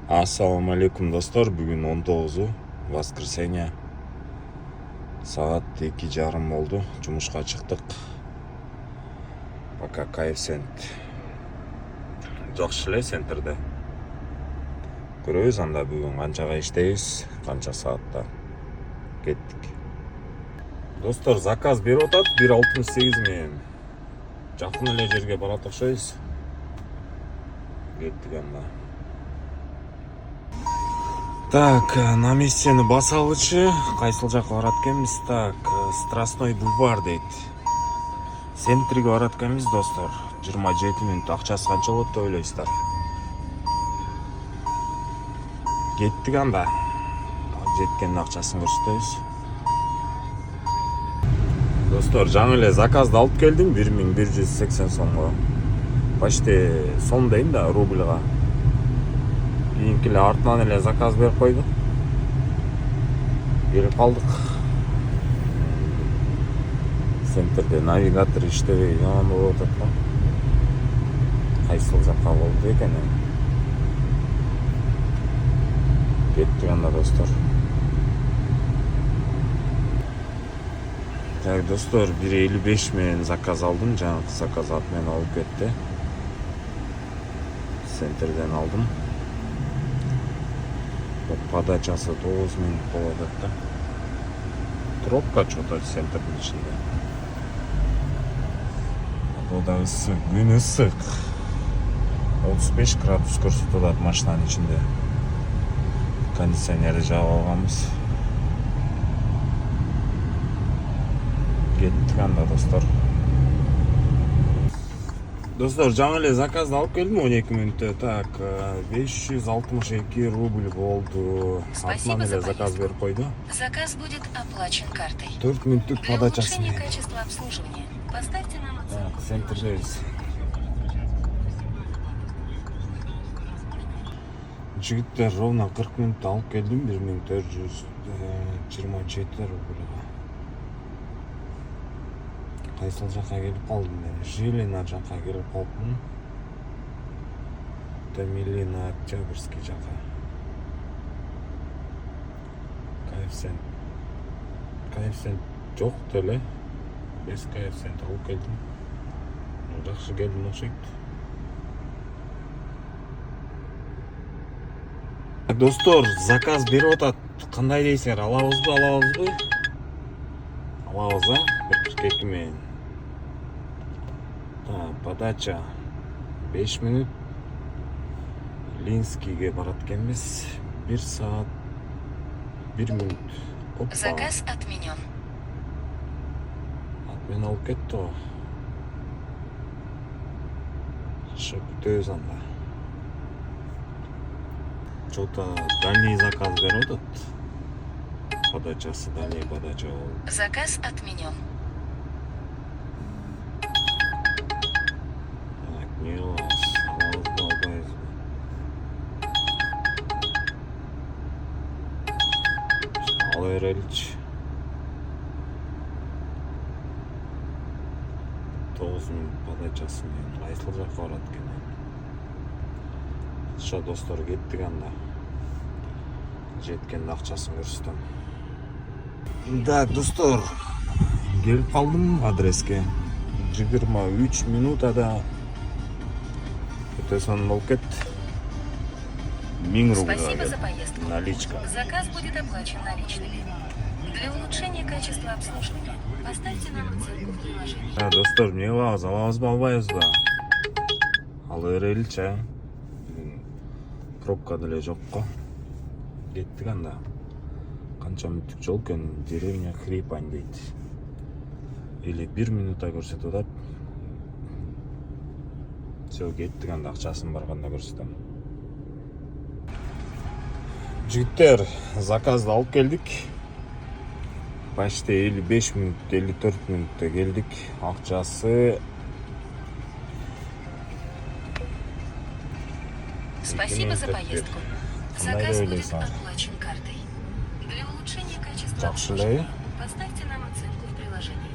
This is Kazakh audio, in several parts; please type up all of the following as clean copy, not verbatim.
Ассаламу алейкум достор, бүгін 19 воскресенье, саат 2:30 болду, жумушка чыктык. Пока коэффициент жакшы эле центрде. Көрөбүз анда бүгүн канчага иштейбиз, канча саатта кеттик. Достор, заказ берип атат 1.68 менен. Жакын эле жерге барат окшойбуз. Кеттик анда. Так, на местени басалычы, кайсыл жакка барат экенбиз? Так, Страстной бульвар дейт. Центрге барат экенбиз достор. 27 мүнөт. Акчасы канча болот деп ойлойсуздар? Кеттик анда. Жеткендин акчасын көрсөтөбүз. Достор, жаңы эле заказды алып келдим 1180 сомго. Почти сом дейм да, рубльга. Кийинки эле артынан эле заказ берип койду. Келип калдык. Центрде навигатор иштебей жаман болуп атат го. Кайсыл жакка болду экен? Кеттик анда достор. Так, достор, 1.55 менен заказ алдым. Жаңы заказ ат менен алып кетти. Центрден алдым. Подачасы 9 минут болот да. Пробка что-то центрдин ичинде. Ода ысык, күн ысык. 35 градус көрсөтүп атат машинанын ичинде. Кондиционерди жаап алганбыз. Кеттик анда достор. Достор, жаңы эле заказды алып келдим 12 мүнөттө. Так, 562 рубль болду. Артынан эле заказ берип койду. Заказ будет оплачен картой. 4 мүнөттүк Для подачасы. улучшения качества обслуживания поставьте нам оценку. Центрдебиз. Жигиттер ровно 40 мүнөт алып келдим. 1427 рубльга. Кайсыл жакка келип калдым мен? Жилина жакка келип калдым. Тамилина, Октябрьский жакка. Коэффициент жок деле. Без коэффициент алып келдим. Жакшы келдим окшойт. Достор, заказ берип атат. Кандай дейсиңер? Алабызбы? Алабыз, 1.42 менен. Подача 5 мүнөт. Линскийге барат экенбиз. 1 саат 1 мүнөт. Заказ отменен. Мен алып кетти го. Чыгып күтөбүз анда. Что-то дальний заказ берип атат. Подачасы дальний подача болду. Заказ отменен. Алайралич 9 мүнөт подачасы менен кайсыл жакка барат экен? Ша достор, кеттик анда. Жеткендин акчасын көрсөтөм. Да, достор, келип калдым адреске. 23 минутада өтөсөн болуп кетти. 1000 рубль. Спасибо за поездку. Наличка. Заказ будет оплачен наличными. Для улучшения качества обслуживания поставьте нам оценку в приложении. Достор, эмне кылабыз? Алабызбы, албайбызбы? Ала береличи. Пробка деле жок го. Кеттик анда. Канча мүнөттүк жол экен? Деревня Хрипань дейт. Или 1 минута көрсөтүп атат. Всё, кеттик анда, акчасын барганда көрсөтөм. Жигиттер, заказды алып келдик. Почти 55 мүнөт, 54 мүнөттө келдик. Акчасы Спасибо за поездку. Заказ будет оплачен картой. Для улучшения качества обслуживания поставьте нам оценку в приложении.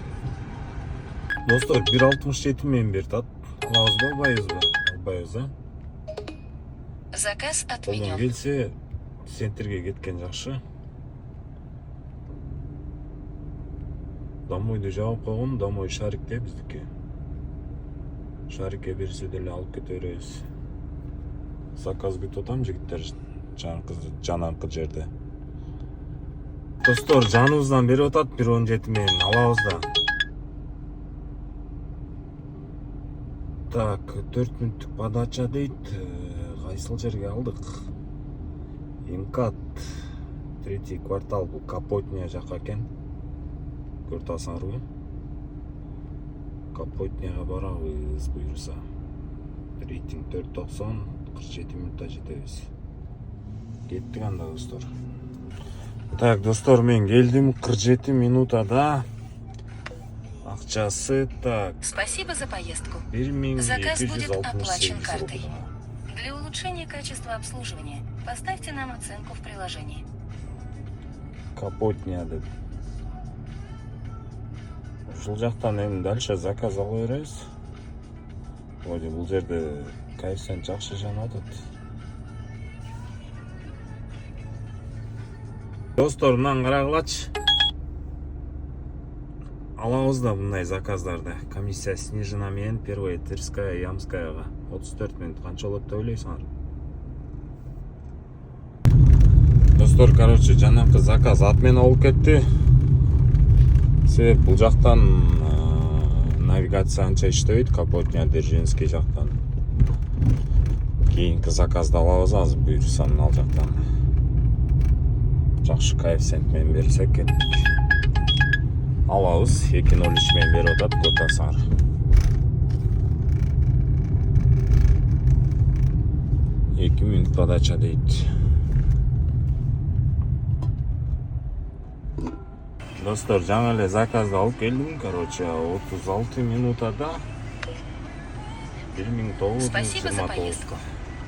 Достор, 1.67 менен берди ат. Алабызбы, албайбызбы? Албайбыз, а? Заказ Қолдан отменен. келсе центрге кеткен жақсы. Домойды жауып қойған, домой шарикте біздікі. Шарикке берсе деле алып кете беребиз. Заказ күтіп отам жігіттер жанаркы жерде. Достор, жаныбыздан беріп отат 1.17 менен алабыз да. Так, 4 мүнөттүк подача дейт. Кайсыл жерге алдык? МКАД 3 квартал, бул Капотня жака экен. Көрүп атасыңарбы? Капотняга барабыз буюрса. Рейтинг 4.90, 47 минутта жетебиз. Кеттик анда, достор. Так, достор, мен келдим 47 минутада. Акчасы так. Спасибо за поездку. 1268 Заказ будет оплачен рубль. картой. Для улучшения качества обслуживания поставьте нам оценку в приложении. Капотня деп. Ушул жактан эми дальше заказ ала беребиз. Вроде бул жерде коэффициент жакшы жанып атат. Достор, мындан карагылачы. Алабыз да мындай заказдарды. Комиссия снижена менен первая Тверская Ямскаяга 34 минут канча болот деп ойлойсуңар? Достор, короче, жанакы заказ отмена болуп кетти. Себеп бул жактан навигация анча иштебейт, Капотня Дзержинский жактан. Кийинки заказды алабыз азыр буюрса ал жактан. Жакшы коэффициент менен берсек кеттик. Алабыз 2.03 менен берип атат, көрүп атасыңар. Эки минут подача дейт. Достор, жаңа эле заказды алып келдим, короче, 36 минутада 1929. Спасибо за поездку.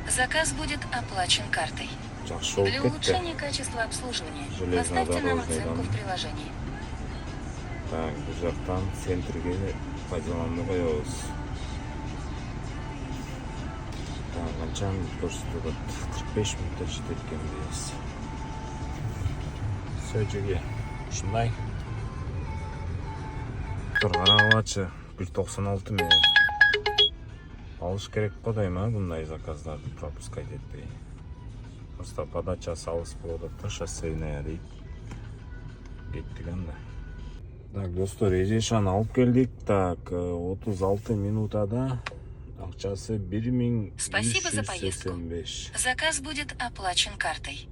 Заказ будет оплачен картой. Жакшы болуп Для кетти. улучшения качества обслуживания Железная поставьте нам дорожная, оценку да. в приложении. Так, бул жактан центрге пайдаланып коебуз. Так, канча минут көрсөтүп атат? 45 минутта жетет экенбиз. Сөжүгө ушундай. Карагылачы 1.96 менен алыш керек го дейм, мындай заказдарды пропускать этпей. Просто подачасы алыс болуп атат да, шоссейная дейт. Кеттик анда. Так, достор, Эжешаны алып келдик. Так, 36 минутада акчасы Спасибо за поездку. 1385. Заказ будет оплачен картой.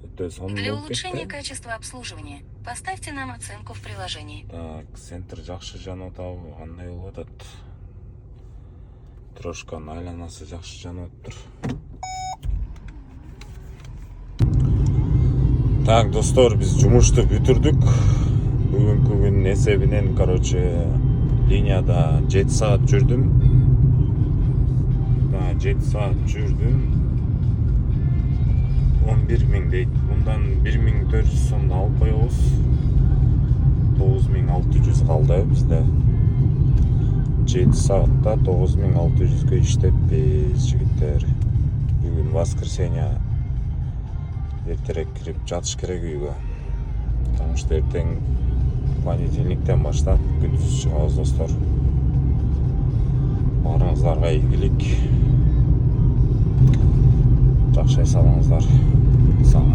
Для улучшения качества обслуживания поставьте нам оценку в приложении. Так, центр жакшы жанып атабы, кандай болуп атат? Трошканын айланасы жакшы жанып атыптыр. Так, достор, биз жумушту бүтүрдүк. Бүгүнкү күндүн эсебинен, короче, линияда 7 саат жүрдүм. 7 саат жүрдүм. 11.000 дейт. Мындан 1.400 сомду алып коебуз. 9.600 калды бизде. 7 саатта 9.600 иштеппиз, жигиттер. Бүгүн воскресенье. Эртерээк кирип жатыш керек үйгө. Потому что эртең понедельниктен баштап күндүз чыгабыз, достор. Баарыңыздарга ийгилик. Жакшы эс алыңыздар. Салам.